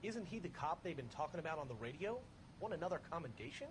Isn't he the cop they've been talking about on the radio? Want another commendation?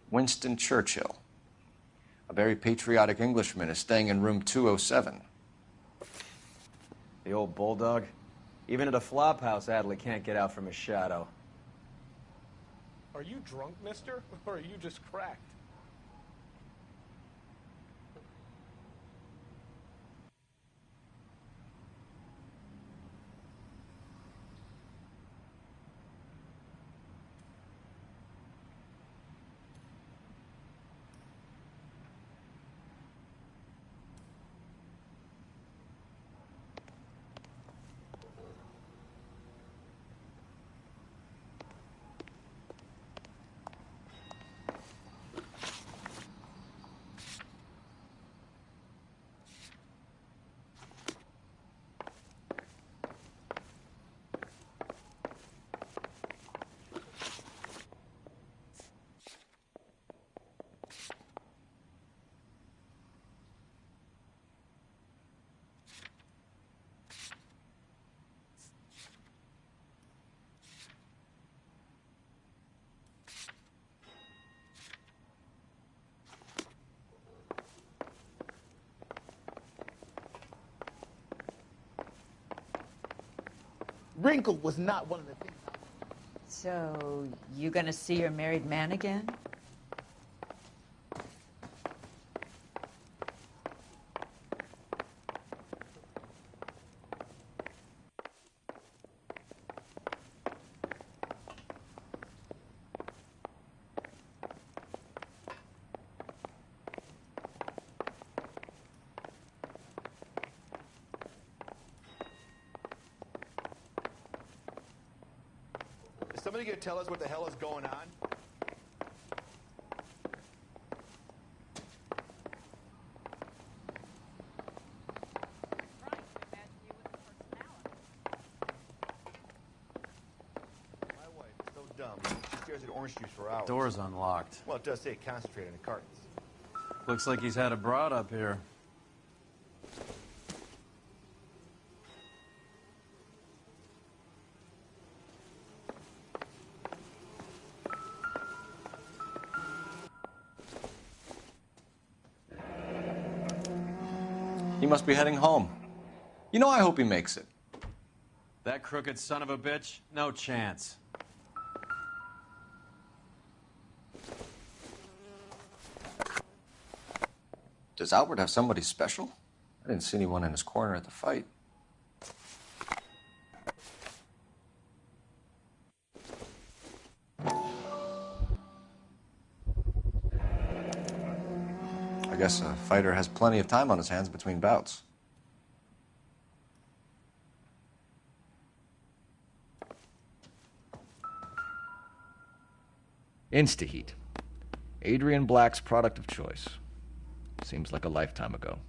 Winston Churchill. A very patriotic Englishman is staying in room 207. The old bulldog. Even at a flop house, Adley can't get out from his shadow. Are you drunk, mister? Or are you just cracked? Wrinkle was not one of the things. So, you gonna see your married man again? Is somebody going to tell us what the hell is going on? My wife is so dumb. She stares at orange juice for hours. Door's unlocked. Well, it does say concentrate on the cartons. Looks like he's had a broad up here. He must be heading home. You know, I hope he makes it. That crooked son of a bitch? No chance. Does Albert have somebody special? I didn't see anyone in his corner at the fight. I guess a fighter has plenty of time on his hands between bouts. Insta-heat. Adrian Black's product of choice. Seems like a lifetime ago.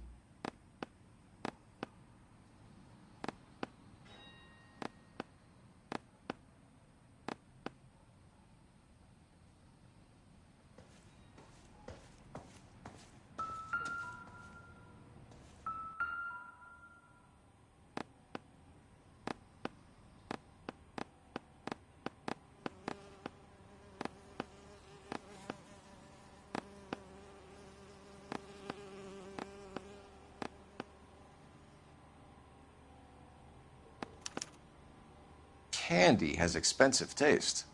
Candy has expensive taste.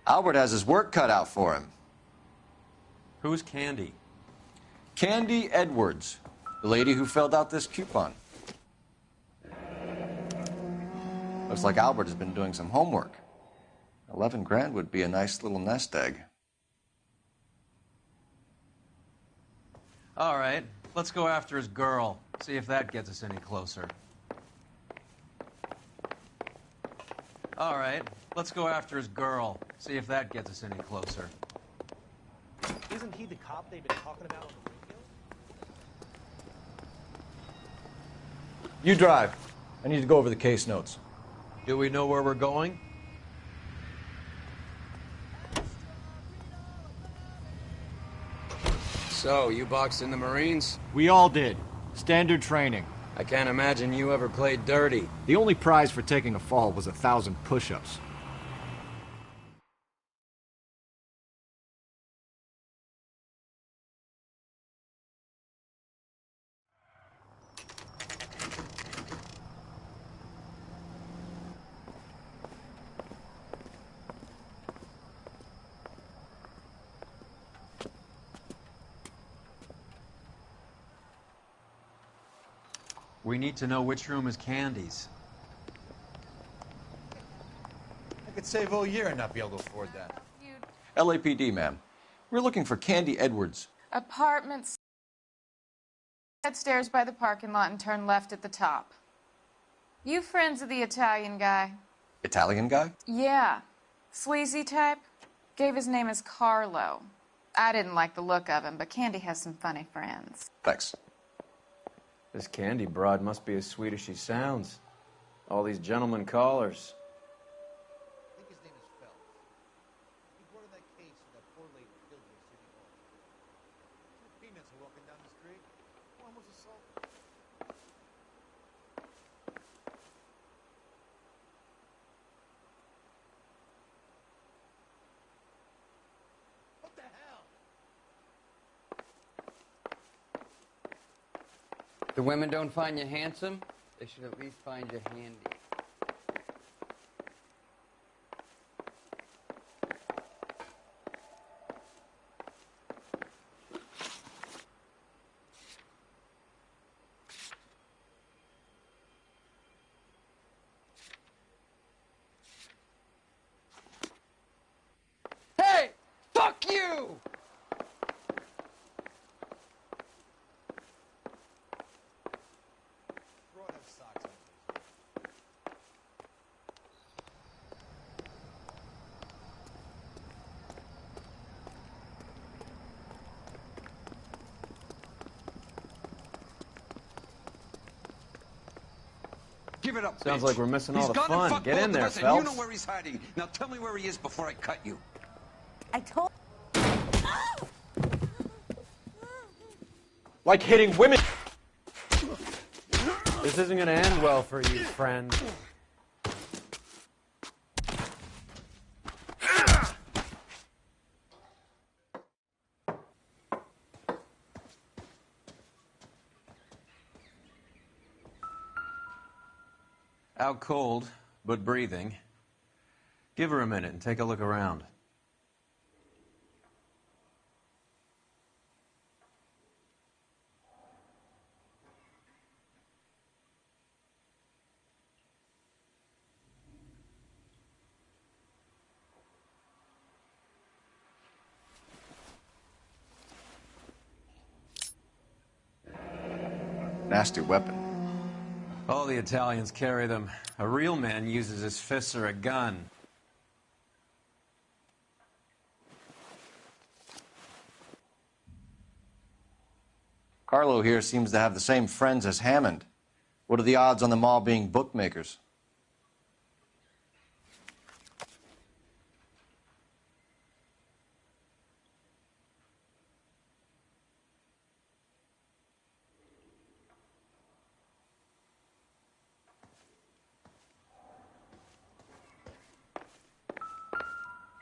Albert has his work cut out for him. Who's Candy? Candy Edwards, the lady who filled out this coupon. Looks like Albert has been doing some homework. 11 grand would be a nice little nest egg. All right, let's go after his girl. See if that gets us any closer. All right, let's go after his girl. See if that gets us any closer. Isn't he the cop they've been talking about on the radio? You drive. I need to go over the case notes. Do we know where we're going? So, you boxed in the Marines? We all did. Standard training. I can't imagine you ever played dirty. The only prize for taking a fall was 1,000 push-ups. We need to know which room is Candy's. I could save all year and not be able to afford that. LAPD, ma'am. We're looking for Candy Edwards. Apartments upstairs by the parking lot and turn left at the top. You friends of the Italian guy? Italian guy? Yeah. Sleazy type? Gave his name as Carlo. I didn't like the look of him, but Candy has some funny friends. Thanks. This Candy broad must be as sweet as she sounds. All these gentlemen callers. I think his name is Phelps. He brought in that case of that poor lady killed in City Hall. Two peanuts are walking down the street. One was assaulted. What the hell? The women don't find you handsome? They should at least find you handy. Hey! Fuck you! Broad has socks on his Give it up, Sounds bitch. like we're missing all He's the gone and fun. fucked Get both in of there, us, and you know Phelps. where he's hiding. Now tell me where he is before I cut you. I told. Like hitting women. This isn't gonna end well for you, friend. Out cold, but breathing. Give her a minute and take a look around. Nasty weapon. All the Italians carry them. A real man uses his fists or a gun. Carlo here seems to have the same friends as Hammond. What are the odds on them all being bookmakers?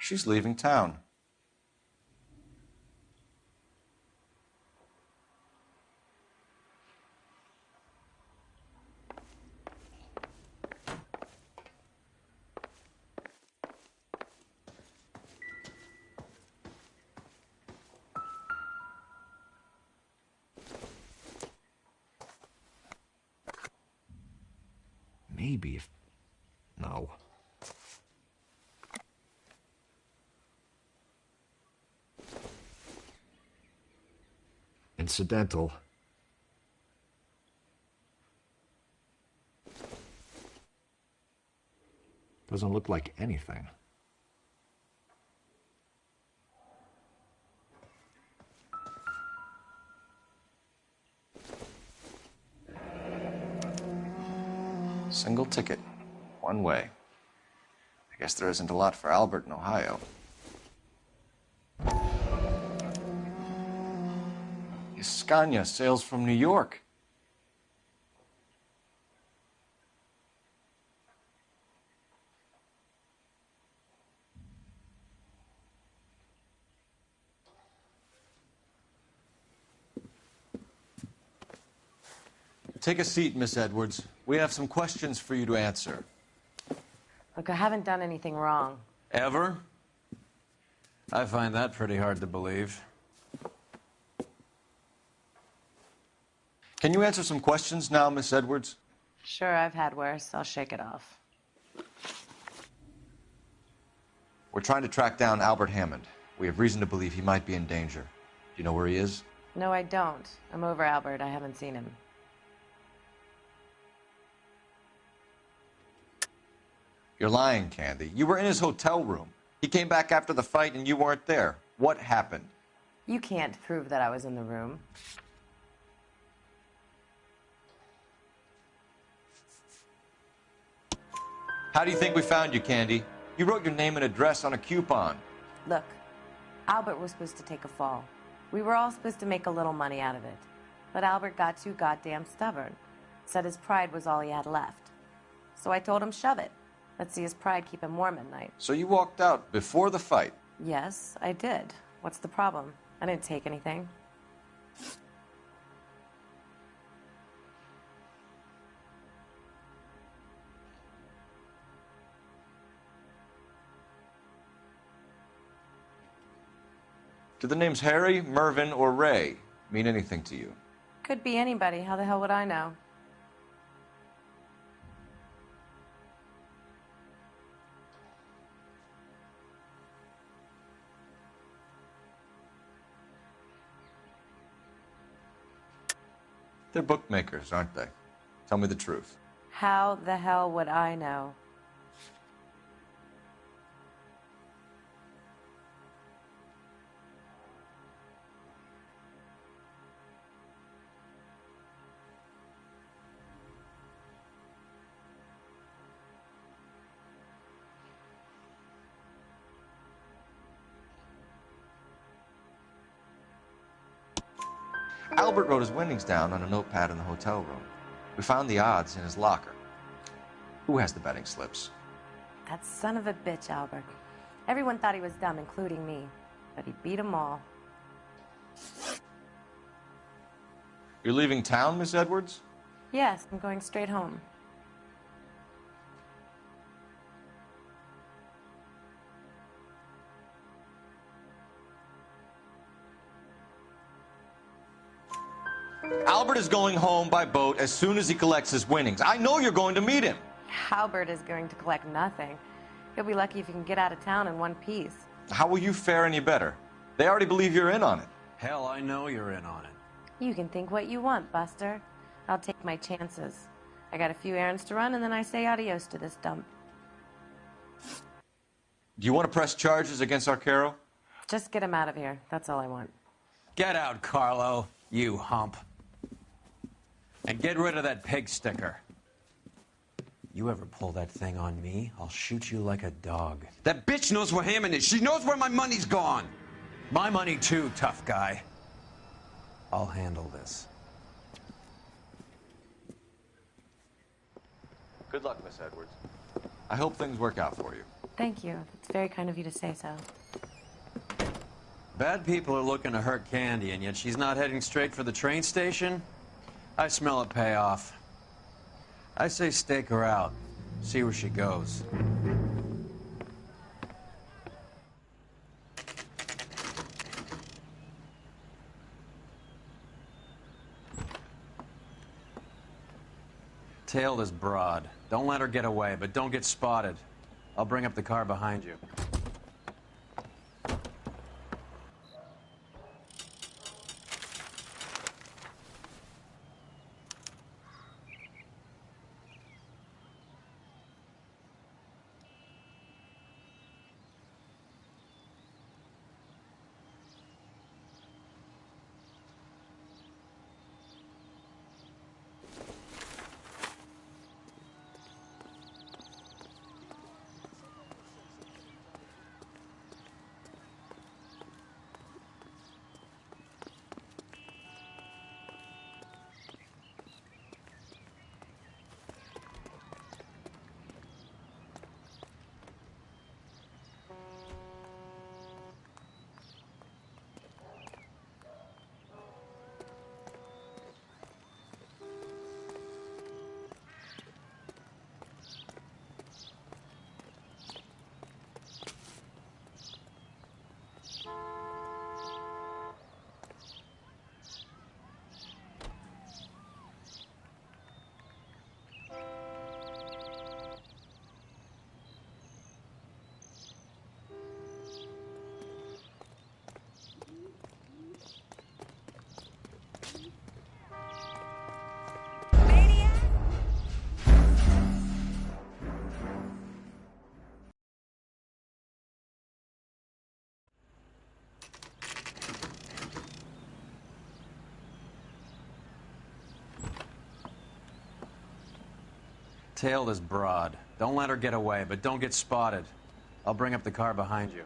She's leaving town. Maybe if... No. Incidental. Doesn't look like anything. Single ticket. One way. I guess there isn't a lot for Albert in Ohio. Scania sails from New York. Take a seat, Miss Edwards. We have some questions for you to answer. Look, I haven't done anything wrong. Ever? I find that pretty hard to believe. Can you answer some questions now, Miss Edwards? Sure, I've had worse. I'll shake it off. We're trying to track down Albert Hammond. We have reason to believe he might be in danger. Do you know where he is? No, I don't. I'm over Albert. I haven't seen him. You're lying, Candy. You were in his hotel room. He came back after the fight and you weren't there. What happened? You can't prove that I was in the room. How do you think we found you, Candy? You wrote your name and address on a coupon. Look, Albert was supposed to take a fall. We were all supposed to make a little money out of it. But Albert got too goddamn stubborn. Said his pride was all he had left. So I told him, shove it. Let's see his pride keep him warm at night. So you walked out before the fight? Yes, I did. What's the problem? I didn't take anything. Do the names Harry, Mervyn, or Ray mean anything to you? Could be anybody. How the hell would I know? They're bookmakers, aren't they? Tell me the truth. How the hell would I know? Albert wrote his winnings down on a notepad in the hotel room. We found the odds in his locker. Who has the betting slips? That son of a bitch, Albert. Everyone thought he was dumb, including me. But he beat them all. You're leaving town, Miss Edwards? Yes, I'm going straight home. Albert is going home by boat as soon as he collects his winnings. I know you're going to meet him. Albert is going to collect nothing. He'll be lucky if he can get out of town in one piece. How will you fare any better? They already believe you're in on it. Hell, I know you're in on it. You can think what you want, Buster. I'll take my chances. I got a few errands to run, and then I say adios to this dump. Do you want to press charges against Arcaro? Just get him out of here. That's all I want. Get out, Carlo, you hump. And get rid of that pig sticker. You ever pull that thing on me, I'll shoot you like a dog. That bitch knows where Hammond is. She knows where my money's gone. My money too, tough guy. I'll handle this. Good luck, Miss Edwards. I hope things work out for you. Thank you. It's very kind of you to say so. Bad people are looking to hurt Candy, and yet she's not heading straight for the train station? I smell a payoff. I say stake her out. See where she goes. Tail this broad. Don't let her get away, but don't get spotted. I'll bring up the car behind you. Tail this broad. Don't let her get away, but don't get spotted. I'll bring up the car behind you.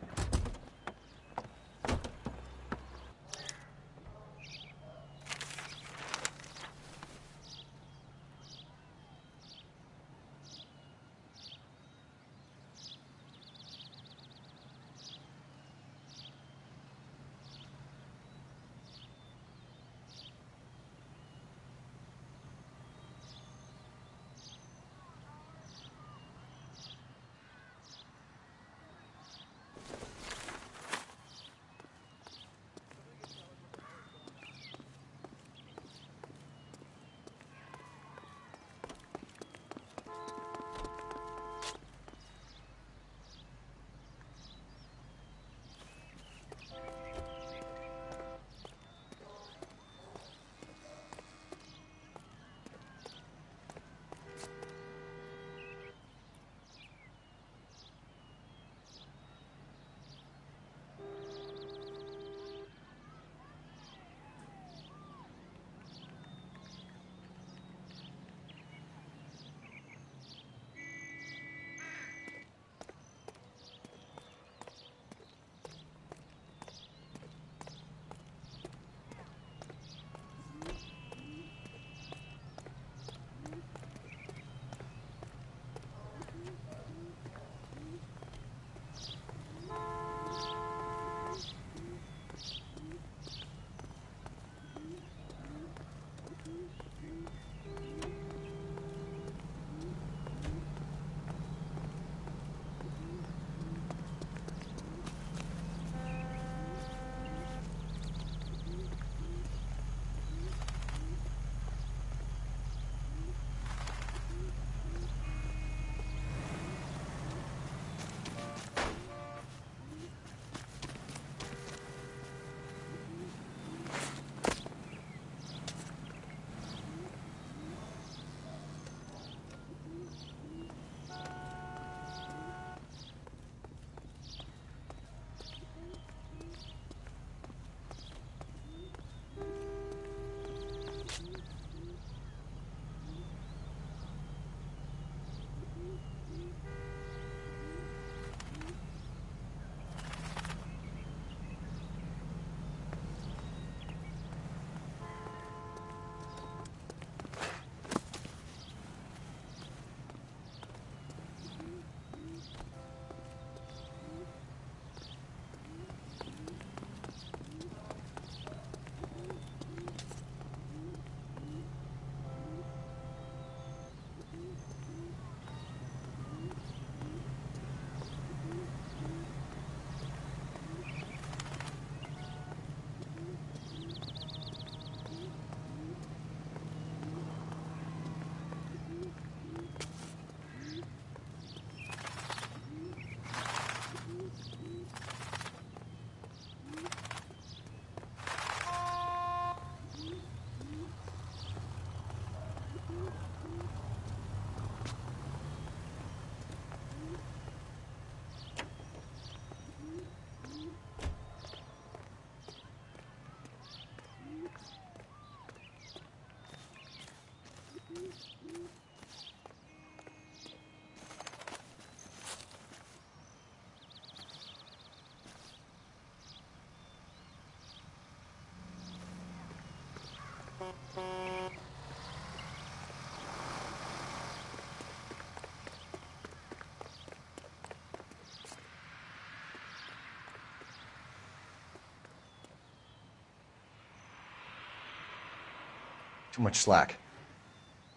Too much slack.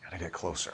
Gotta get closer.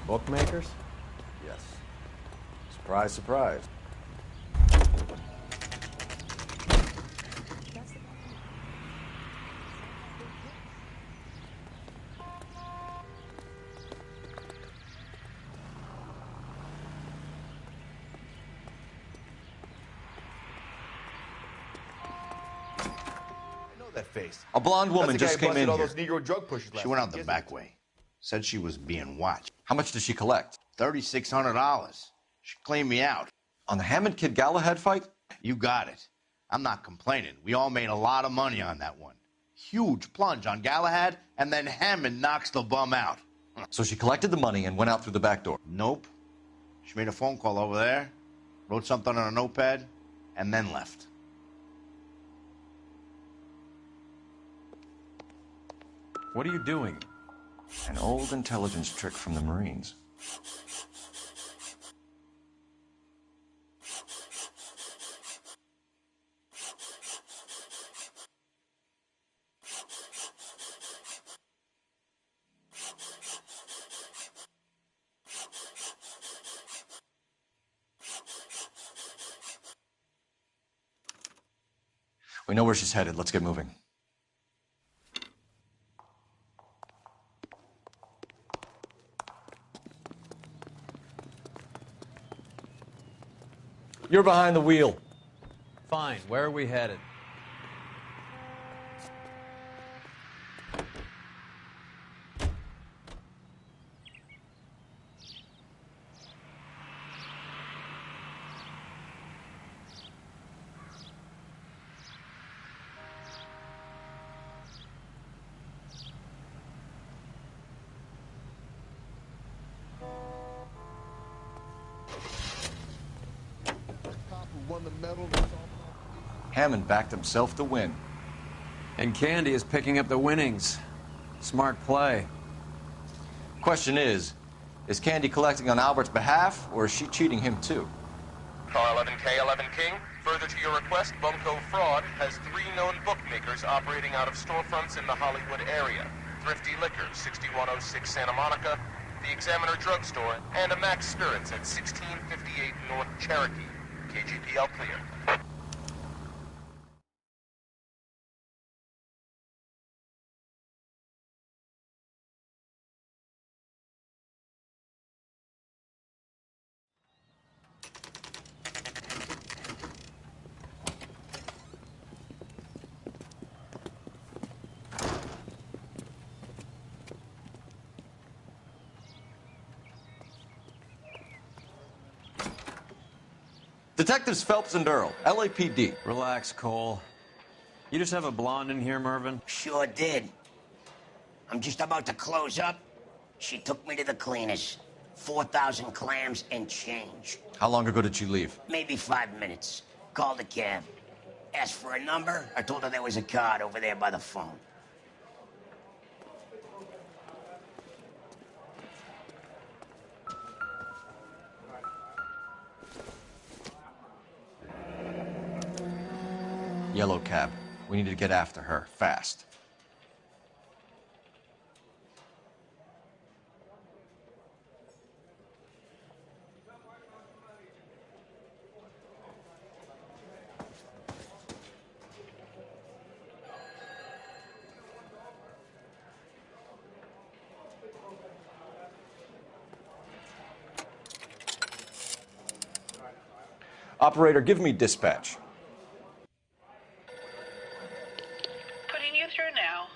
Bookmakers? Yes. Surprise, surprise. That face. A blonde woman That's the guy just who came busted in all here. those Negro drug pushers last She went out week, the isn't back it? way. Said she was being watched. How much did she collect? $3,600. She cleaned me out. On the Hammond Kid Galahad fight? You got it. I'm not complaining. We all made a lot of money on that one. Huge plunge on Galahad, and then Hammond knocks the bum out. So she collected the money and went out through the back door. Nope. She made a phone call over there, wrote something on a notepad, and then left. What are you doing? An old intelligence trick from the Marines. We know where she's headed. Let's get moving. You're behind the wheel. Fine. Where are we headed? Hammond backed himself to win. And Candy is picking up the winnings. Smart play. Question is Candy collecting on Albert's behalf, or is she cheating him too? Car 11K, 11 King. Further to your request, Bunko Fraud has 3 known bookmakers operating out of storefronts in the Hollywood area. Thrifty Liquor, 6106 Santa Monica, the Examiner Drugstore, and a Max Spirits at 1658 North Cherokee. KGPL clear. Detectives Phelps and Earl, LAPD. Relax, Cole. You just have a blonde in here, Mervyn? Sure did. I'm just about to close up. She took me to the cleaners. 4,000 clams and change. How long ago did you leave? Maybe 5 minutes. Called a cab. Asked for a number. I told her there was a card over there by the phone. Yellow cab. We need to get after her, fast. Operator, give me dispatch. Putting you through now.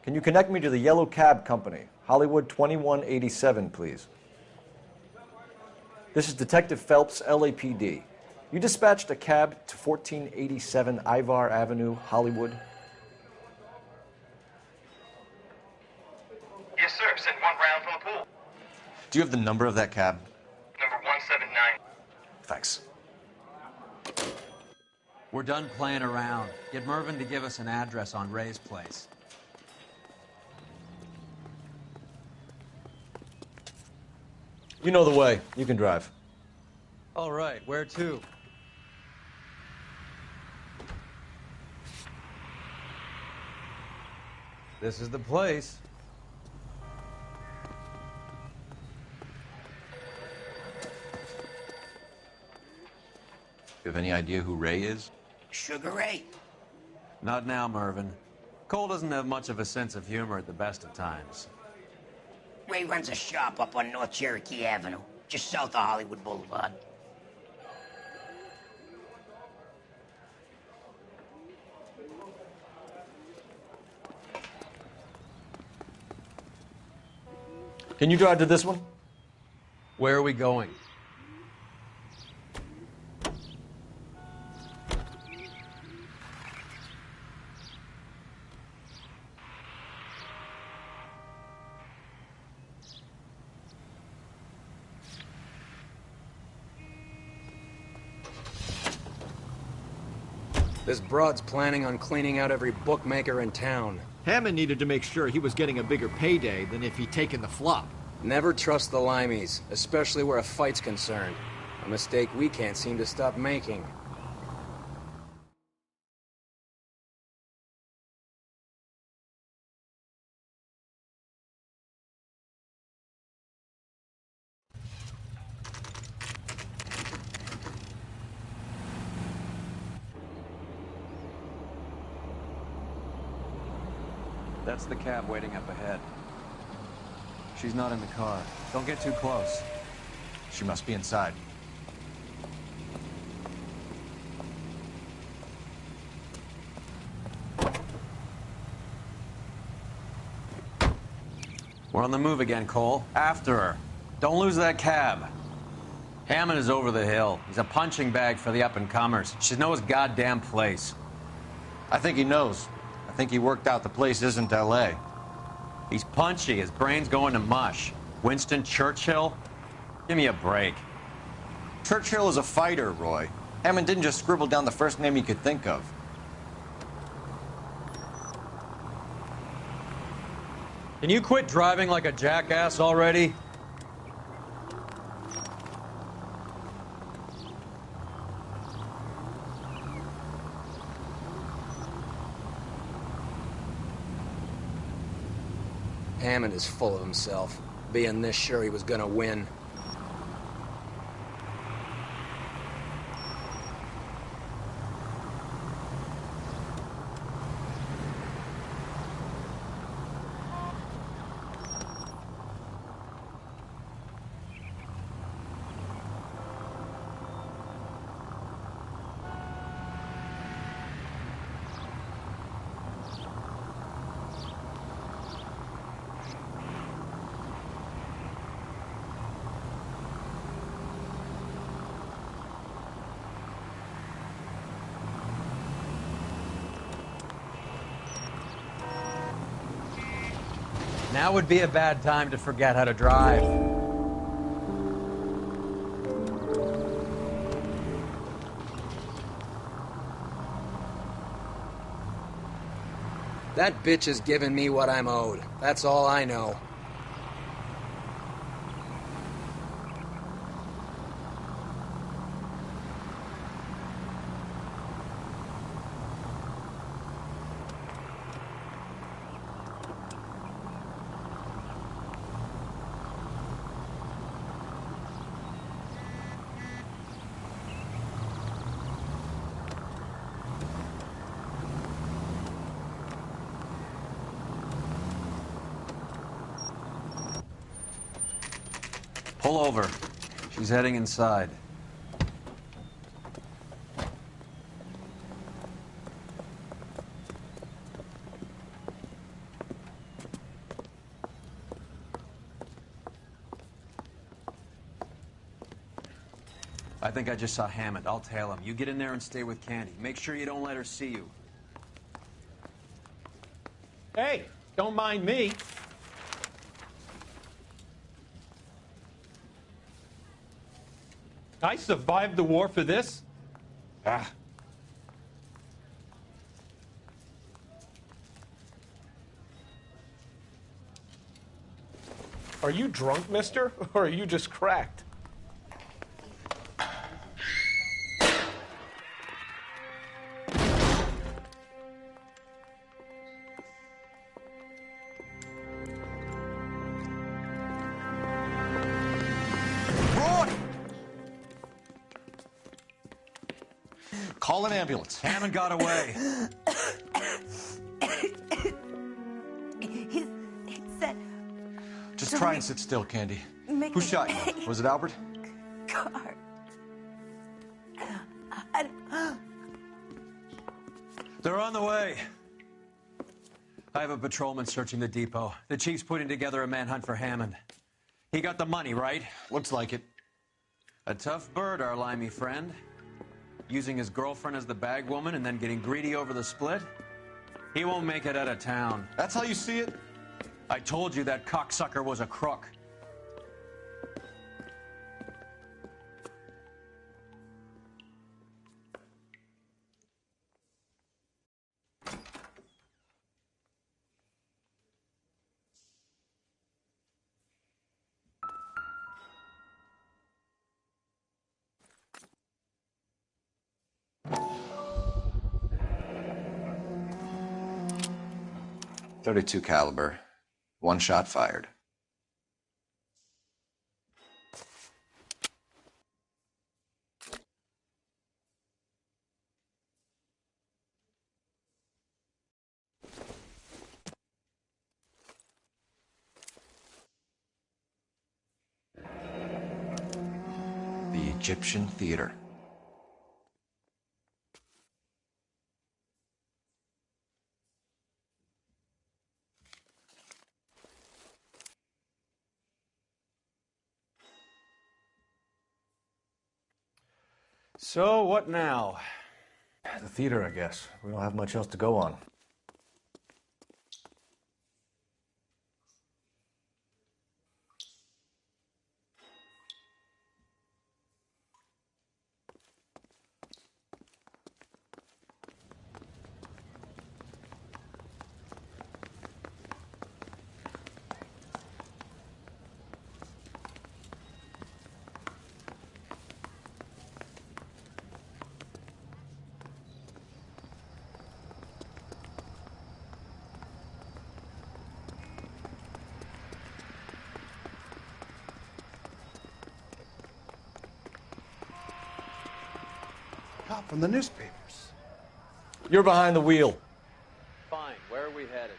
Can you connect me to the Yellow Cab Company, Hollywood 2187, please? This is Detective Phelps, LAPD. You dispatched a cab to 1487 Ivar Avenue, Hollywood? Yes, sir. Send one round from the pool. Do you have the number of that cab? Number 179. Thanks. We're done playing around. Get Mervyn to give us an address on Ray's place. You know the way. You can drive. All right, where to? This is the place. You have any idea who Ray is? Sugar Ray. Not now, Mervyn. Cole doesn't have much of a sense of humor at the best of times. Ray runs a shop up on North Cherokee Avenue, just south of Hollywood Boulevard. Can you drive to this one? Where are we going? This broad's planning on cleaning out every bookmaker in town. Hammond needed to make sure he was getting a bigger payday than if he'd taken the flop. Never trust the limeys, especially where a fight's concerned. A mistake we can't seem to stop making. That's the cab waiting up ahead. She's not in the car. Don't get too close. She must be inside. We're on the move again, Cole. After her. Don't lose that cab. Hammond is over the hill. He's a punching bag for the up-and-comers. She'd know his goddamn place. I think he knows. I think he worked out the place isn't L.A. He's punchy. His brain's going to mush. Winston Churchill? Give me a break. Churchill is a fighter, Roy. Hammond didn't just scribble down the first name he could think of. Can you quit driving like a jackass already? Hammond is full of himself, being this sure he was gonna win. Now would be a bad time to forget how to drive. That bitch has given me what I'm owed. That's all I know. Pull over. She's heading inside. I think I just saw Hammond. I'll tail him. You get in there and stay with Candy. Make sure you don't let her see you. Hey, don't mind me. I survived the war for this? Ah. Are you drunk, mister? Or are you just cracked? Call an ambulance. Hammond got away. He said... Just try and sit still, Candy. Make Who me- shot you? Was it Albert? Car. They're on the way. I have a patrolman searching the depot. The chief's putting together a manhunt for Hammond. He got the money, right? Looks like it. A tough bird, our limey friend. Using his girlfriend as the bag woman and then getting greedy over the split? He won't make it out of town. That's how you see it? I told you that cocksucker was a crook. .32 caliber. One shot fired. The Egyptian Theater. So, what now? The theater, I guess. We don't have much else to go on. Cop from the newspapers. You're behind the wheel. Fine. Where are we headed?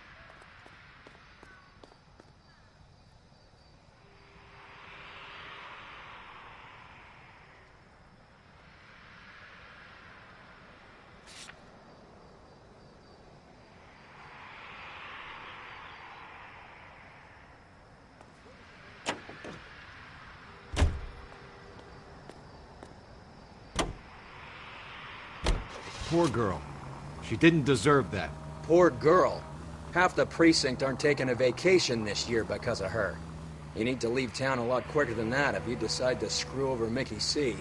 Poor girl. She didn't deserve that. Poor girl. Half the precinct aren't taking a vacation this year because of her. You need to leave town a lot quicker than that if you decide to screw over Mickey C.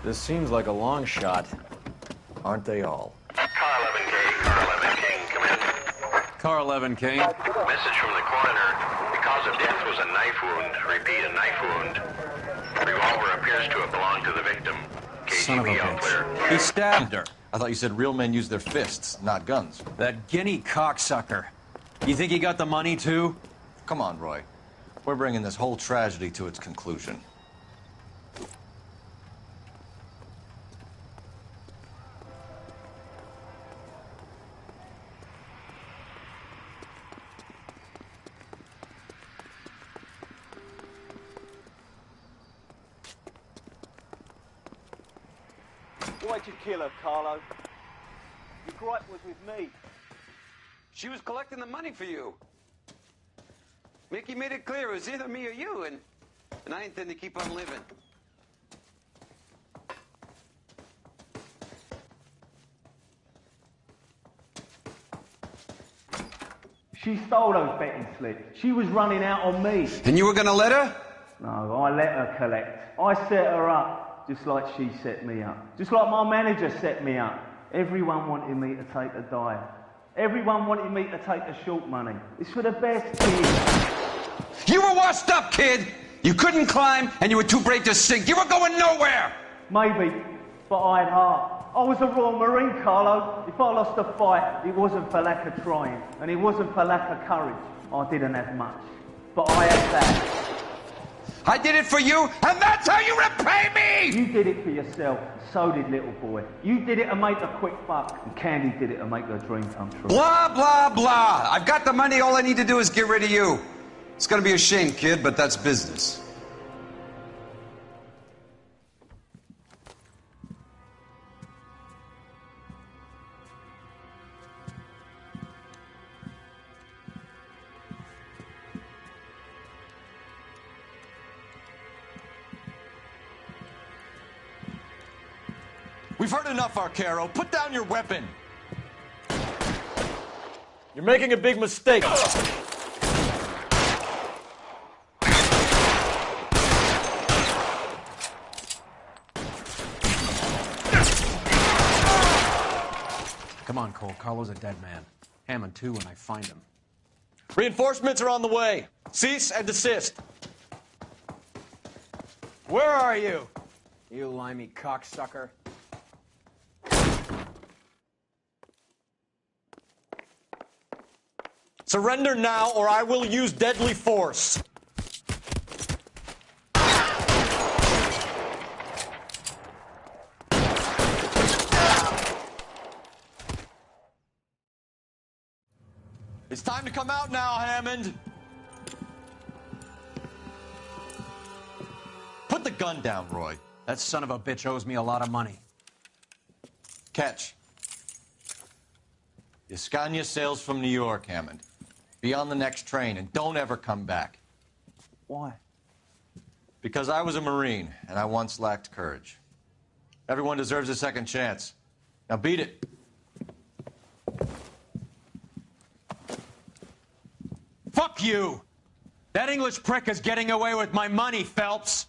This seems like a long shot. Aren't they all? Car 11K, Car 11 King, come in. Car 11 King. Message from the coroner. The cause of death was a knife wound. Repeat, a knife wound. Revolver appears to have belonged to the victim. Son of a KGB all clear. bitch. He stabbed her. I thought you said real men use their fists, not guns. That guinea cocksucker. You think he got the money, too? Come on, Roy. We're bringing this whole tragedy to its conclusion. Why'd you kill her, Carlo? Your gripe was with me. She was collecting the money for you. Mickey made it clear it was either me or you, and I intend to keep on living. She stole those betting slips. She was running out on me. And you were gonna let her? No, I let her collect. I set her up, just like she set me up. Just like my manager set me up. Everyone wanted me to take a dive. Everyone wanted me to take the short money. It's for the best kid. You were washed up, kid! You couldn't climb, and you were too brave to sink. You were going nowhere! Maybe, but I had heart. I was a Royal Marine, Carlo. If I lost a fight, it wasn't for lack of trying, and it wasn't for lack of courage. I didn't have much, but I had that. I did it for you, and that's how you repay me! You did it for yourself, so did little boy. You did it to make a quick buck, and Candy did it to make her dream come true. Blah, blah, blah. I've got the money, all I need to do is get rid of you. It's gonna be a shame, kid, but that's business. We've heard enough, Arcaro. Put down your weapon. You're making a big mistake. Come on, Cole. Carlo's a dead man. Hammond, too, when I find him. Reinforcements are on the way. Cease and desist. Where are you? You limey cocksucker. Surrender now, or I will use deadly force. It's time to come out now, Hammond. Put the gun down, Roy. That son of a bitch owes me a lot of money. Catch. Escania sails from New York, Hammond. Be on the next train and don't ever come back. Why? Because I was a Marine and I once lacked courage. Everyone deserves a second chance. Now beat it. Fuck you! That English prick is getting away with my money, Phelps!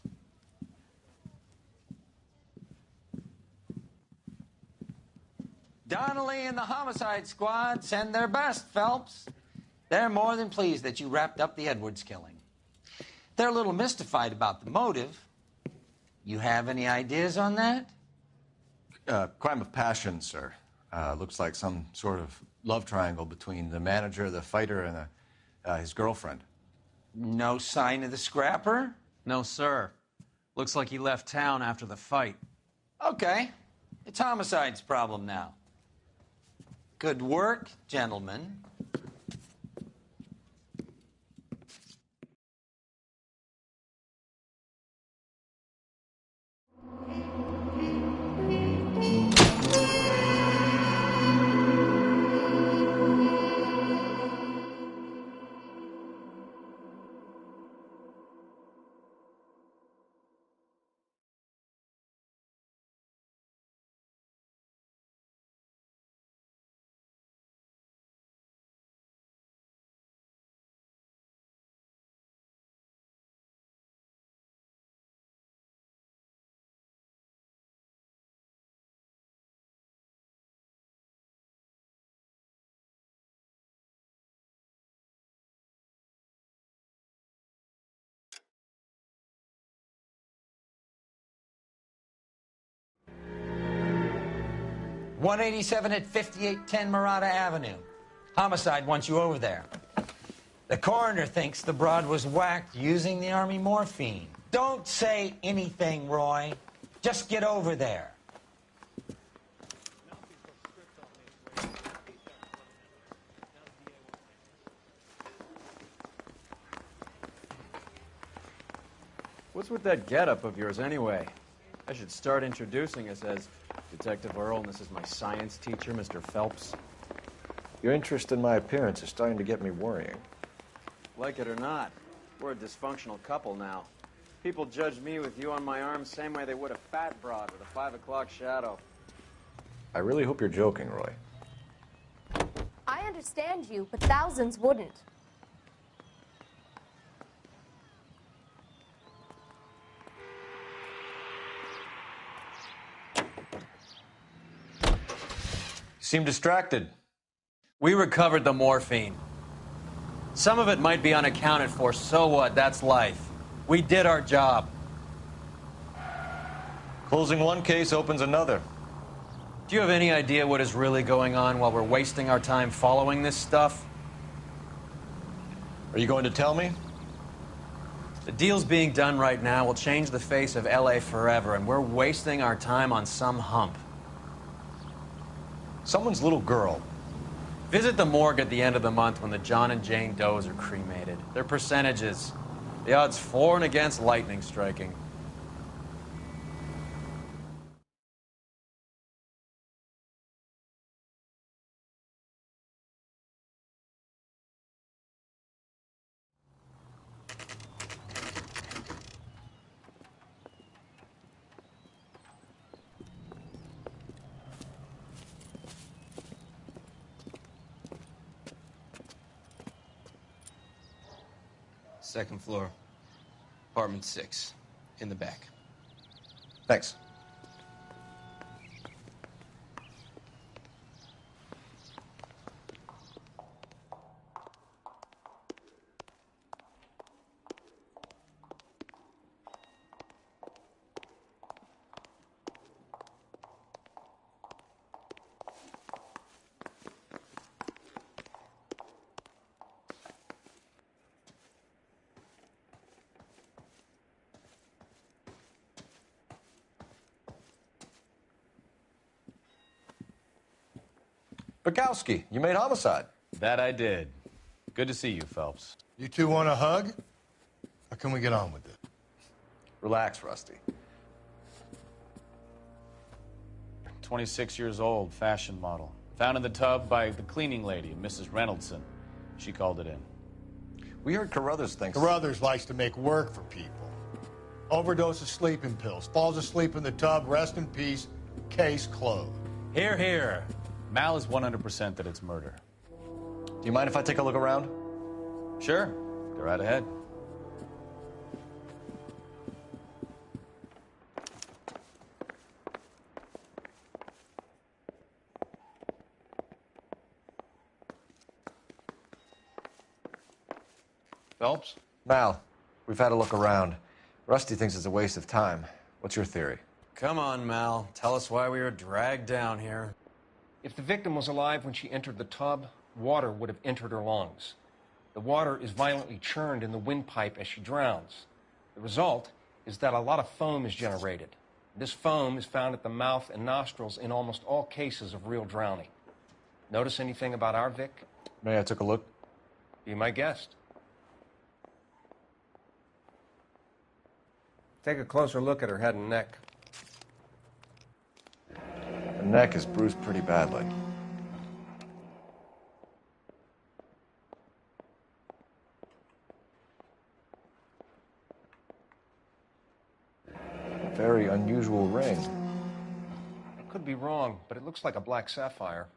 Donnelly and the homicide squad send their best, Phelps. They're more than pleased that you wrapped up the Edwards killing. They're a little mystified about the motive. You have any ideas on that? Crime of passion, sir. Looks like some sort of love triangle between the manager, the fighter, and his girlfriend. No sign of the scrapper? No, sir. Looks like he left town after the fight. Okay. It's homicide's problem now. Good work, gentlemen. 187 at 5810 Murata Avenue. Homicide wants you over there. The coroner thinks the broad was whacked using the Army morphine. Don't say anything, Roy. Just get over there. What's with that getup of yours anyway? I should start introducing us as Detective Earl, and this is my science teacher, Mr. Phelps. Your interest in my appearance is starting to get me worrying. Like it or not, we're a dysfunctional couple now. People judge me with you on my arm same way they would a fat broad with a 5 o'clock shadow. I really hope you're joking, Roy. I understand you, but thousands wouldn't. Seem distracted. We recovered the morphine. Some of it might be unaccounted for, so what? That's life. We did our job. Closing one case opens another. Do you have any idea what is really going on while we're wasting our time following this stuff? Are you going to tell me? The deals being done right now will change the face of LA forever, and we're wasting our time on some hump. Someone's little girl. Visit the morgue at the end of the month when the John and Jane Does are cremated. Their percentages. The odds for and against lightning striking. Second floor, apartment 6, in the back. Thanks. Bukowski, you made homicide. That I did. Good to see you, Phelps. You two want a hug? Or can we get on with it? Relax, Rusty. 26 years old, fashion model. Found in the tub by the cleaning lady, Mrs. Reynoldson. She called it in. We heard Carruthers thinks... Carruthers likes to make work for people. Overdose of sleeping pills. Falls asleep in the tub. Rest in peace. Case closed. Here, here. Mal is 100% that it's murder. Do you mind if I take a look around? Sure. Go right ahead. Phelps? Mal, we've had a look around. Rusty thinks it's a waste of time. What's your theory? Come on, Mal. Tell us why we were dragged down here. If the victim was alive when she entered the tub, water would have entered her lungs. The water is violently churned in the windpipe as she drowns. The result is that a lot of foam is generated. This foam is found at the mouth and nostrils in almost all cases of real drowning. Notice anything about our Vic? May I take a look? Be my guest. Take a closer look at her head and neck. Her neck is bruised pretty badly. A very unusual ring. I could be wrong, but it looks like a black sapphire.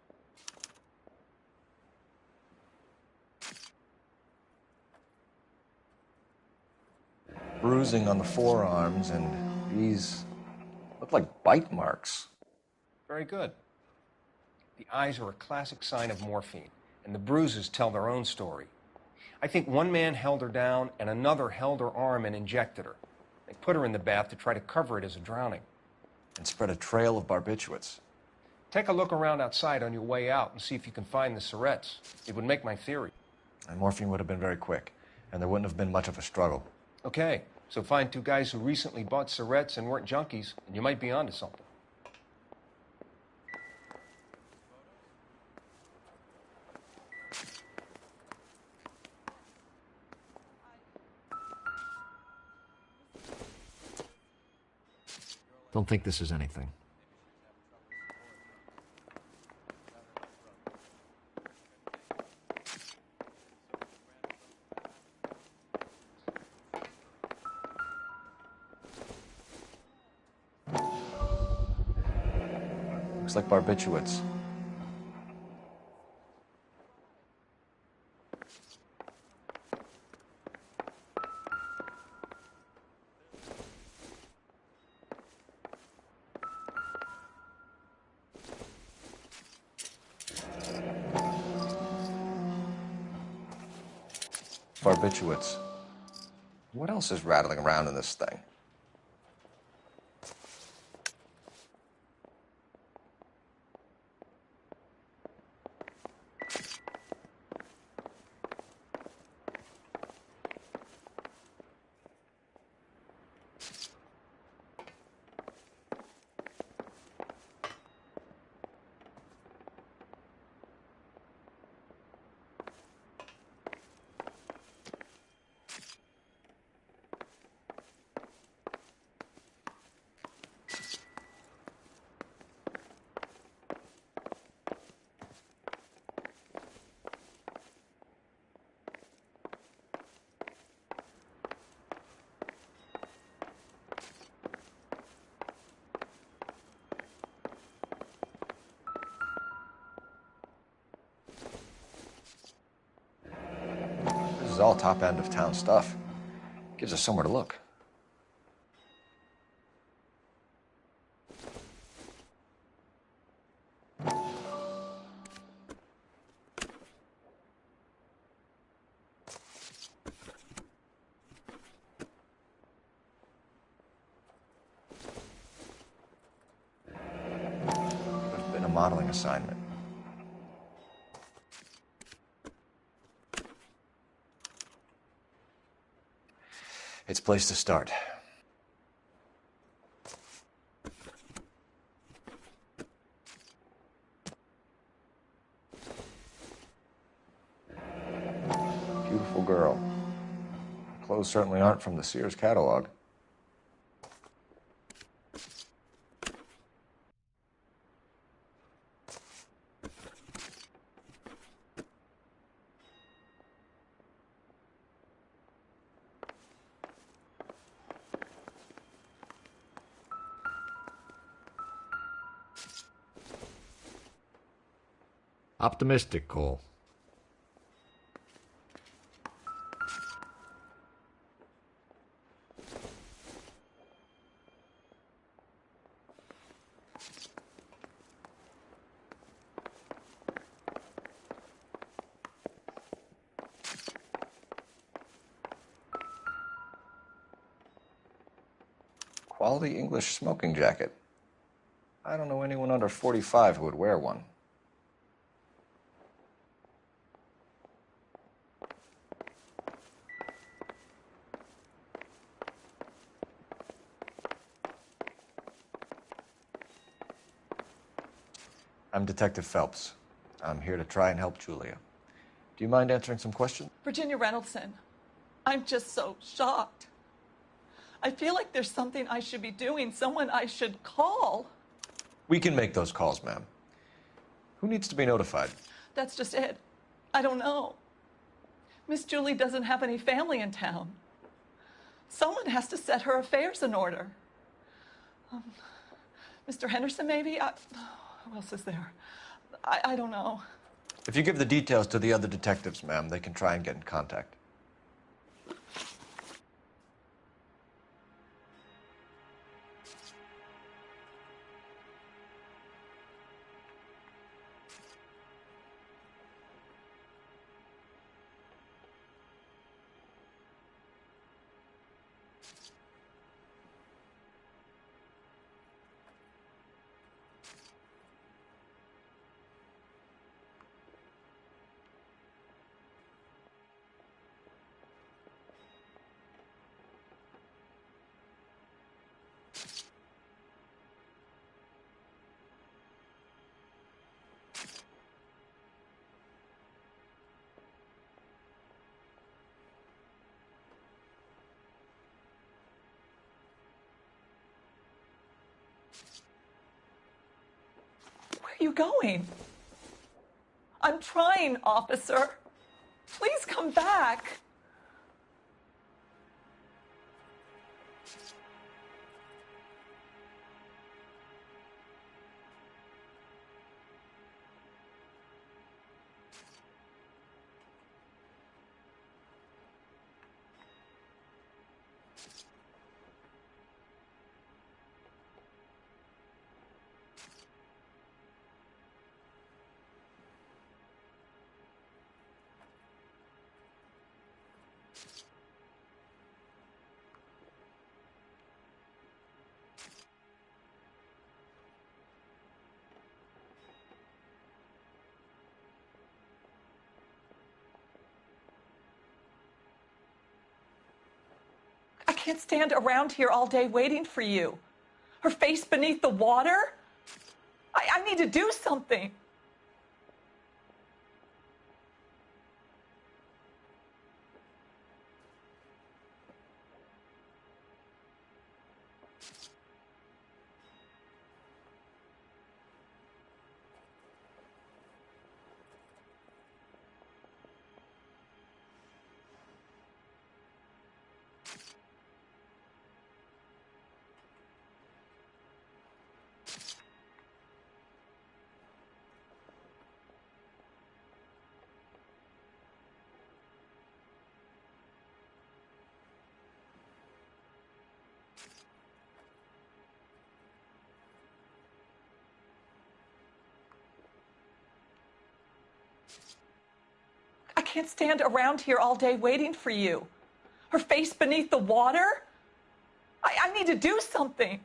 Bruising on the forearms, and these look like bite marks. Very good. The eyes are a classic sign of morphine, and the bruises tell their own story. I think one man held her down and another held her arm and injected her. They put her in the bath to try to cover it as a drowning. And spread a trail of barbiturates. Take a look around outside on your way out and see if you can find the Surretts. It would make my theory. And morphine would have been very quick, and there wouldn't have been much of a struggle. Okay, so find two guys who recently bought Surretts and weren't junkies, and you might be onto something. Don't think this is anything. Looks like barbiturates. Barbiturates. What else is rattling around in this thing? This is all top end of town stuff. Gives us somewhere to look. Could have been a modeling assignment. It's a place to start. Beautiful girl. Clothes certainly aren't from the Sears catalog. Optimistic, Cole. Quality English smoking jacket. I don't know anyone under 45 who would wear one. I'm Detective Phelps. I'm here to try and help Julia. Do you mind answering some questions? Virginia Reynoldson, I'm just so shocked. I feel like there's something I should be doing, someone I should call. We can make those calls, ma'am. Who needs to be notified? That's just it. I don't know. Miss Julie doesn't have any family in town. Someone has to set her affairs in order. Mr. Henderson, maybe? Who else is there? I don't know. If you give the details to the other detectives, ma'am, they can try and get in contact. are you going? I'm trying, officer. Please come back. I can't stand around here all day waiting for you. Her face beneath the water? I need to do something. I can't stand around here all day waiting for you. Her face beneath the water? I need to do something.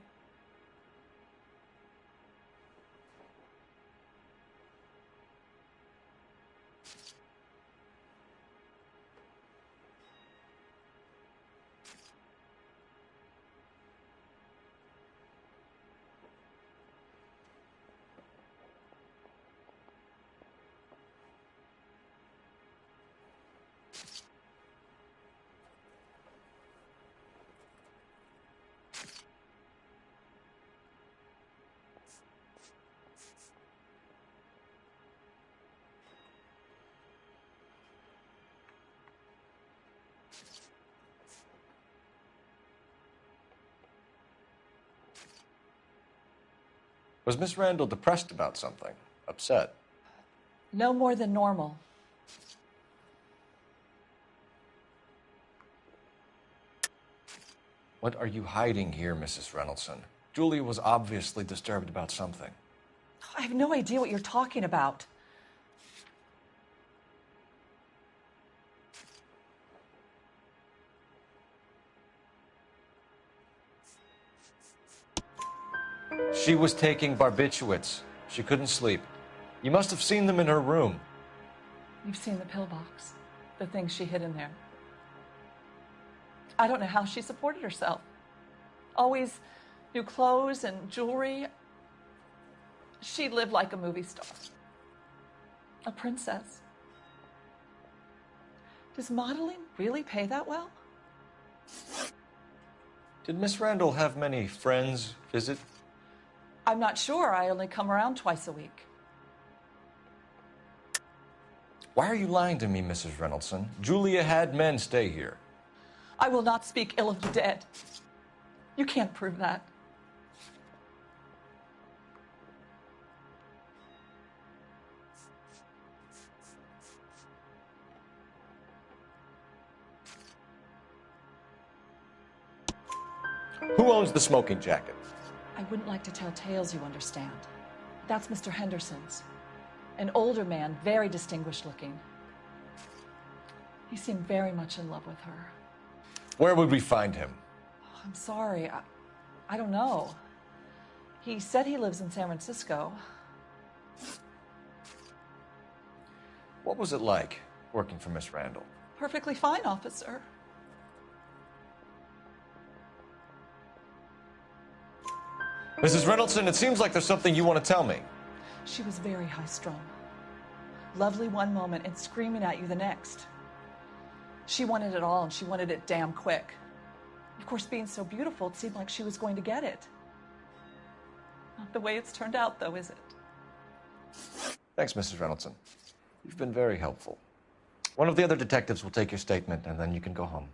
Was Miss Randall depressed about something? Upset? No more than normal. What are you hiding here, Mrs. Reynoldson? Julia was obviously disturbed about something. I have no idea what you're talking about. She was taking barbiturates. She couldn't sleep. You must have seen them in her room. You've seen the pillbox, the things she hid in there. I don't know how she supported herself. Always new clothes and jewelry. She lived like a movie star. A princess. Does modeling really pay that well? Did Miss Randall have many friends visit? I'm not sure. I only come around twice a week. Why are you lying to me, Mrs. Reynoldson? Julia had men stay here. I will not speak ill of the dead. You can't prove that. Who owns the smoking jacket? I wouldn't like to tell tales, you understand. That's Mr. Henderson's. An older man, very distinguished looking. He seemed very much in love with her. Where would we find him? Oh, I'm sorry. I don't know. He said he lives in San Francisco. What was it like working for Miss Randall? Perfectly fine, officer. Mrs. Reynoldson, it seems like there's something you want to tell me. She was very high-strung. Lovely one moment and screaming at you the next. She wanted it all, and she wanted it damn quick. Of course, being so beautiful, it seemed like she was going to get it. Not the way it's turned out, though, is it? Thanks, Mrs. Reynoldson. You've been very helpful. One of the other detectives will take your statement, and then you can go home.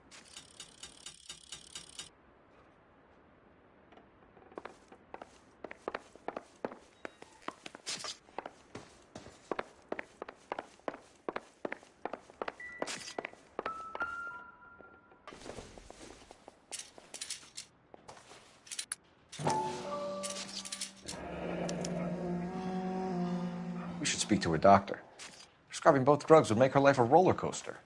We should speak to her doctor. Prescribing both drugs would make her life a roller coaster.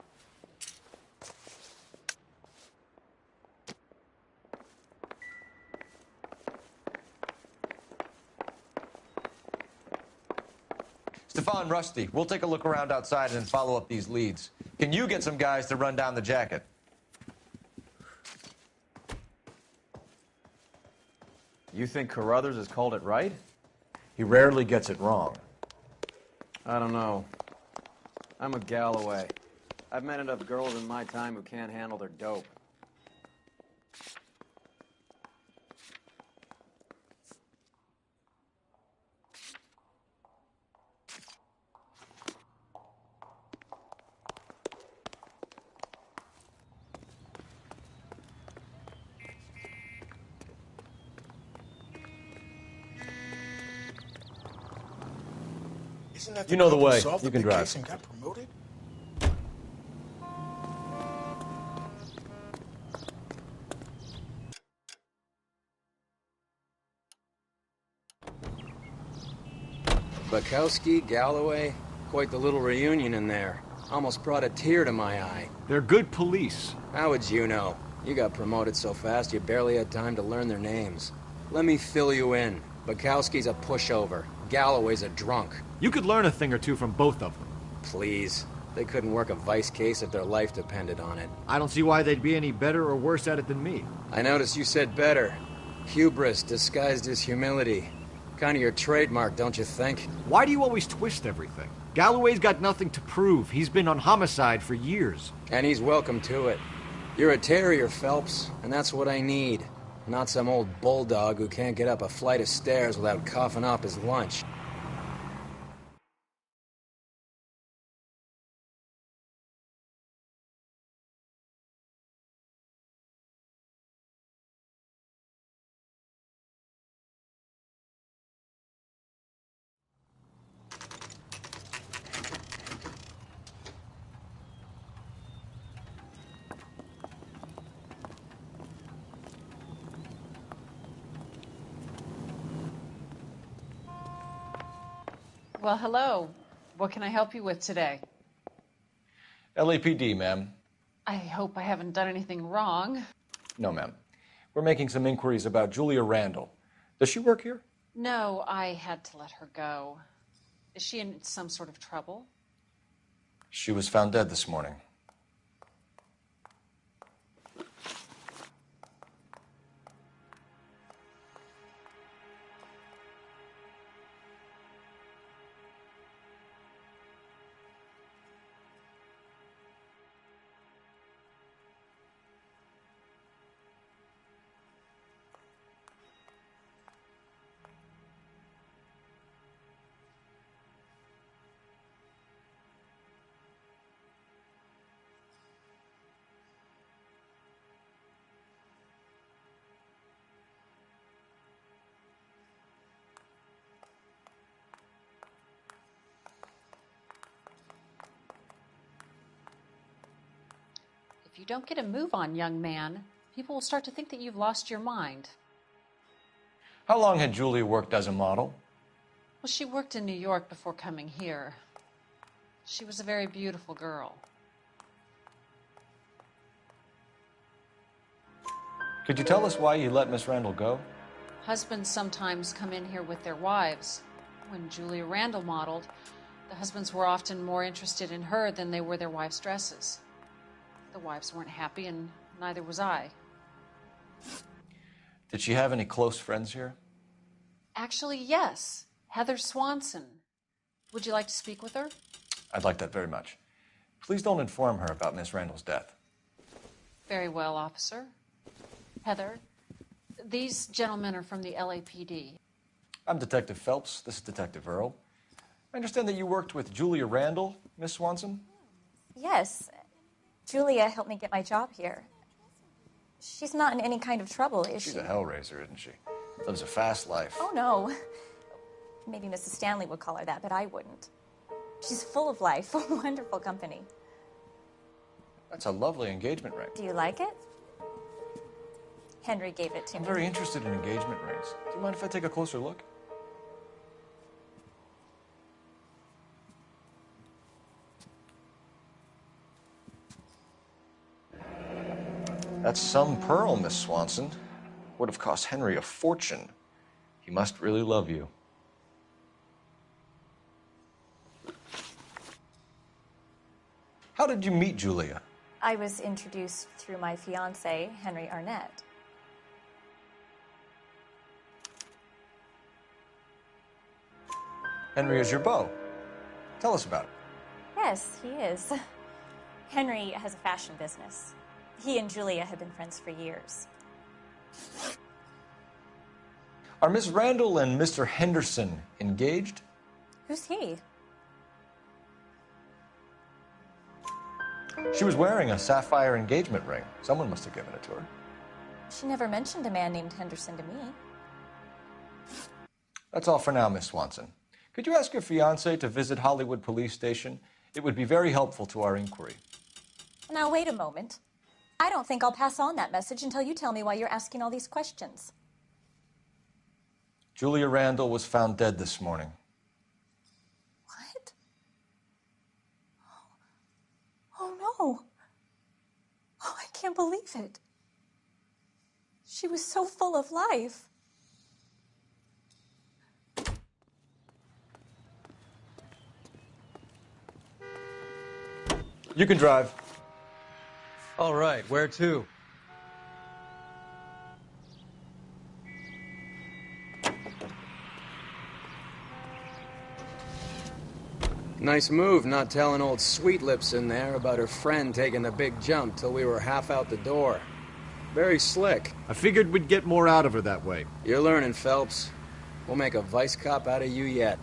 Stefan, Rusty, we'll take a look around outside and then follow up these leads. Can you get some guys to run down the jacket? You think Carruthers has called it right? He rarely gets it wrong. I don't know. I'm a Galloway. I've met enough girls in my time who can't handle their dope. Isn't that You know the couple way. solved You the can big drive. case and got promoted? Bukowski, Galloway, quite the little reunion in there. Almost brought a tear to my eye. They're good police. How would you know? You got promoted so fast you barely had time to learn their names. Let me fill you in. Bukowski's a pushover. Galloway's a drunk. You could learn a thing or two from both of them. Please. They couldn't work a vice case if their life depended on it. I don't see why they'd be any better or worse at it than me. I noticed you said better. Hubris disguised as humility. Kind of your trademark, don't you think? Why do you always twist everything? Galloway's got nothing to prove. He's been on homicide for years. And he's welcome to it. You're a terrier, Phelps, and that's what I need. Not some old bulldog who can't get up a flight of stairs without coughing up his lunch. Well, hello. What can I help you with today? LAPD, ma'am. I hope I haven't done anything wrong. No, ma'am. We're making some inquiries about Julia Randall. Does she work here? No, I had to let her go. Is she in some sort of trouble? She was found dead this morning. If you don't get a move on, young man, people will start to think that you've lost your mind. How long had Julia worked as a model? Well, she worked in New York before coming here. She was a very beautiful girl. Could you tell us why you let Miss Randall go? Husbands sometimes come in here with their wives. When Julia Randall modeled, the husbands were often more interested in her than they were their wives' dresses. The wives weren't happy, and neither was I. Did she have any close friends here? Actually, yes. Heather Swanson. Would you like to speak with her? I'd like that very much. Please don't inform her about Miss Randall's death. Very well, officer. Heather, these gentlemen are from the LAPD. I'm Detective Phelps. This is Detective Earl. I understand that you worked with Julia Randall, Miss Swanson? Yes. Julia helped me get my job here. She's not in any kind of trouble, is she? She's a hellraiser, isn't she? Lives a fast life. Oh, no. Maybe Mrs. Stanley would call her that, but I wouldn't. She's full of life, wonderful company. That's a lovely engagement ring. Do you like it? Henry gave it to I'm me. very interested in engagement rings. Do you mind if I take a closer look? That's some pearl, Miss Swanson. Would have cost Henry a fortune. He must really love you. How did you meet Julia? I was introduced through my fiancé, Henry Arnett. Henry is your beau. Tell us about it. Yes, he is. Henry has a fashion business. He and Julia have been friends for years. Are Miss Randall and Mr. Henderson engaged? Who's he? She was wearing a sapphire engagement ring. Someone must have given it to her. She never mentioned a man named Henderson to me. That's all for now, Miss Swanson. Could you ask your fiancé to visit Hollywood Police Station? It would be very helpful to our inquiry. Now, wait a moment. I don't think I'll pass on that message until you tell me why you're asking all these questions. Julia Randall was found dead this morning. What? Oh, no. Oh, I can't believe it. She was so full of life. You can drive. All right, where to? Nice move not telling old Sweet Lips in there about her friend taking the big jump till we were half out the door. Very slick. I figured we'd get more out of her that way. You're learning, Phelps. We'll make a vice cop out of you yet.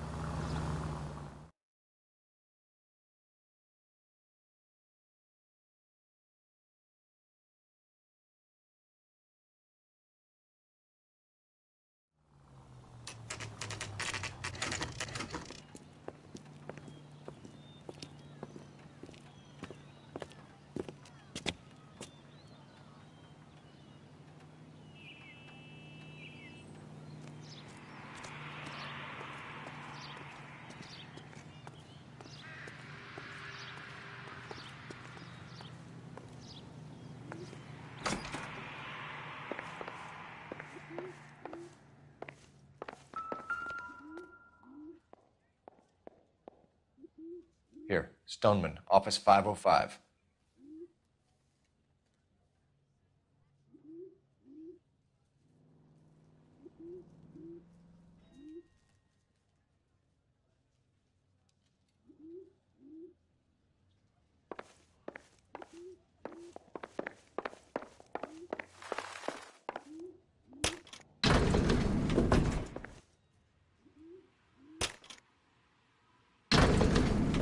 Here, Stoneman, office 505.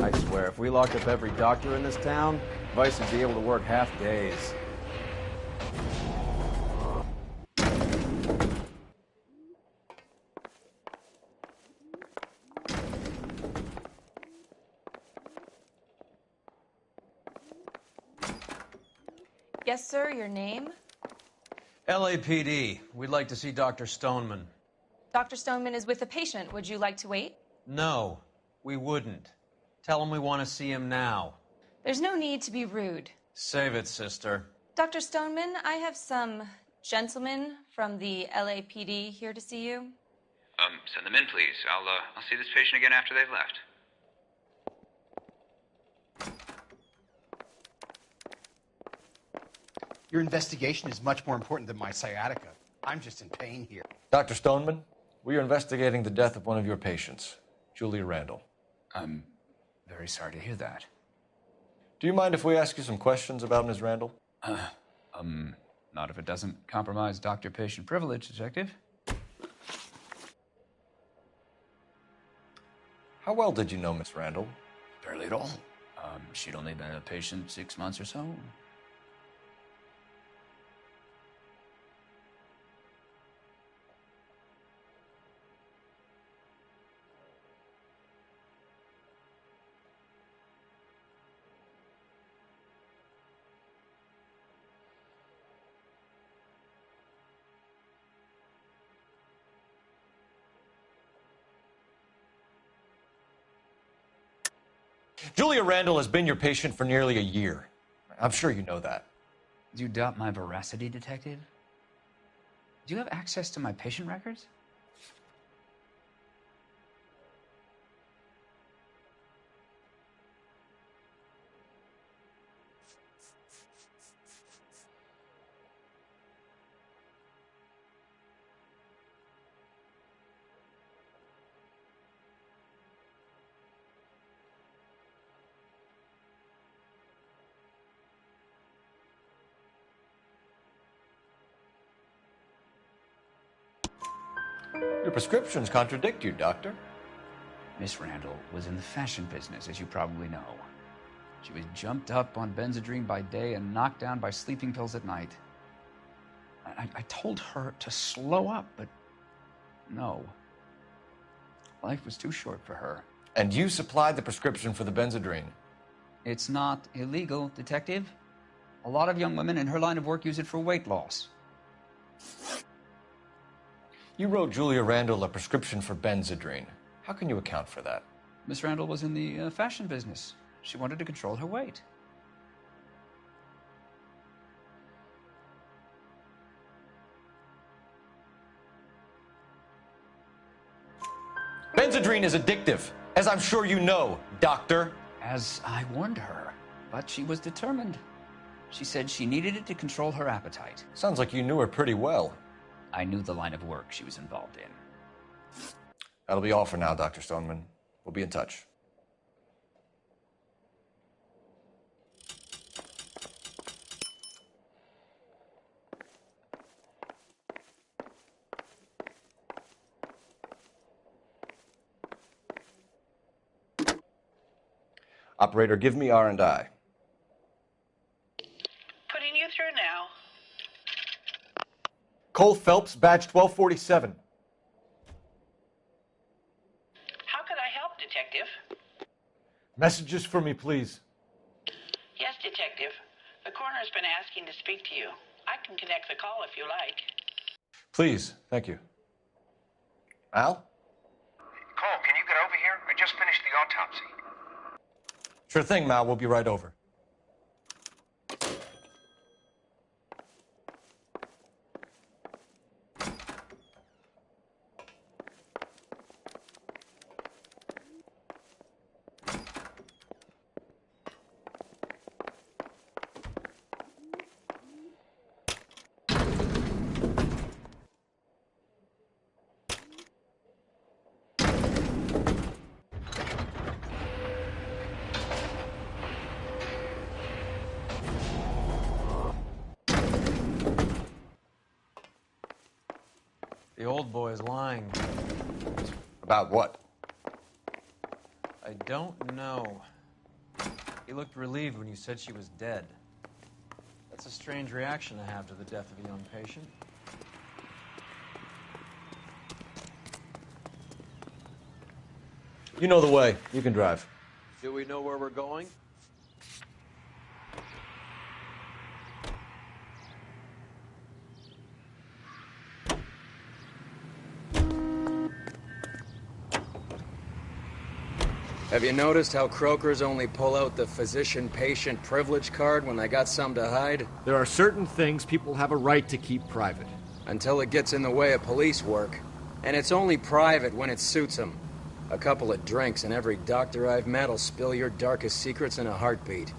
I swear, if we locked up every doctor in this town, Vice would be able to work half days. Yes, sir, your name? LAPD. We'd like to see Dr. Stoneman. Dr. Stoneman is with a patient. Would you like to wait? No, we wouldn't. Tell him we want to see him now. There's no need to be rude. Save it, sister. Dr. Stoneman, I have some gentlemen from the LAPD here to see you. Send them in, please. I'll see this patient again after they've left. Your investigation is much more important than my sciatica. I'm just in pain here. Dr. Stoneman, we are investigating the death of one of your patients, Julia Randall. I'm very sorry to hear that. Do you mind if we ask you some questions about Ms. Randall? Not if it doesn't compromise doctor-patient privilege, Detective. How well did you know Miss Randall? Barely at all. She'd only been a patient 6 months or so. Julia Randall has been your patient for nearly a year. I'm sure you know that. Do you doubt my veracity, detective? Do you have access to my patient records? Your prescriptions contradict you, Doctor. Miss Randall was in the fashion business, as you probably know. She was jumped up on Benzedrine by day and knocked down by sleeping pills at night. I told her to slow up, but no. Life was too short for her. And you supplied the prescription for the Benzedrine. It's not illegal, detective. A lot of young women in her line of work use it for weight loss. You wrote Julia Randall a prescription for Benzedrine. How can you account for that? Miss Randall was in the fashion business. She wanted to control her weight. Benzedrine is addictive, as I'm sure you know, Doctor. As I warned her, but she was determined. She said she needed it to control her appetite. Sounds like you knew her pretty well. I knew the line of work she was involved in. That'll be all for now, Dr. Stoneman. We'll be in touch. Operator, give me R&I. Putting you through now. Cole Phelps, badge 1247. How could I help, Detective? Messages for me, please. Yes, Detective. The coroner's been asking to speak to you. I can connect the call if you like. Please, thank you. Al? Cole, can you get over here? I just finished the autopsy. Sure thing, Mal. We'll be right over. The old boy's lying. About what? I don't know. He looked relieved when you said she was dead. That's a strange reaction to have to the death of a young patient. You know the way. You can drive. Do we know where we're going? Have you noticed how croakers only pull out the physician-patient privilege card when they got something to hide? There are certain things people have a right to keep private. Until it gets in the way of police work. And it's only private when it suits them. A couple of drinks and every doctor I've met will spill your darkest secrets in a heartbeat.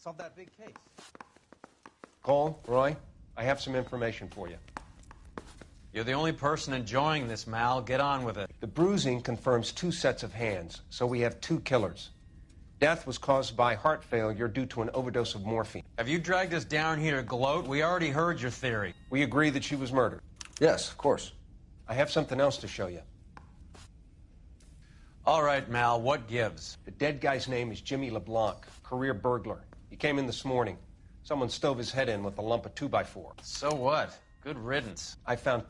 Solve that big case. Cole, Roy, I have some information for you. You're the only person enjoying this, Mal. Get on with it. The bruising confirms 2 sets of hands, so we have 2 killers. Death was caused by heart failure due to an overdose of morphine. Have you dragged us down here to gloat? We already heard your theory. We agree that she was murdered. Yes, of course. I have something else to show you. All right, Mal, what gives? The dead guy's name is Jimmy LeBlanc, career burglar. He came in this morning. Someone stove his head in with a lump of 2x4. So what? Good riddance. I found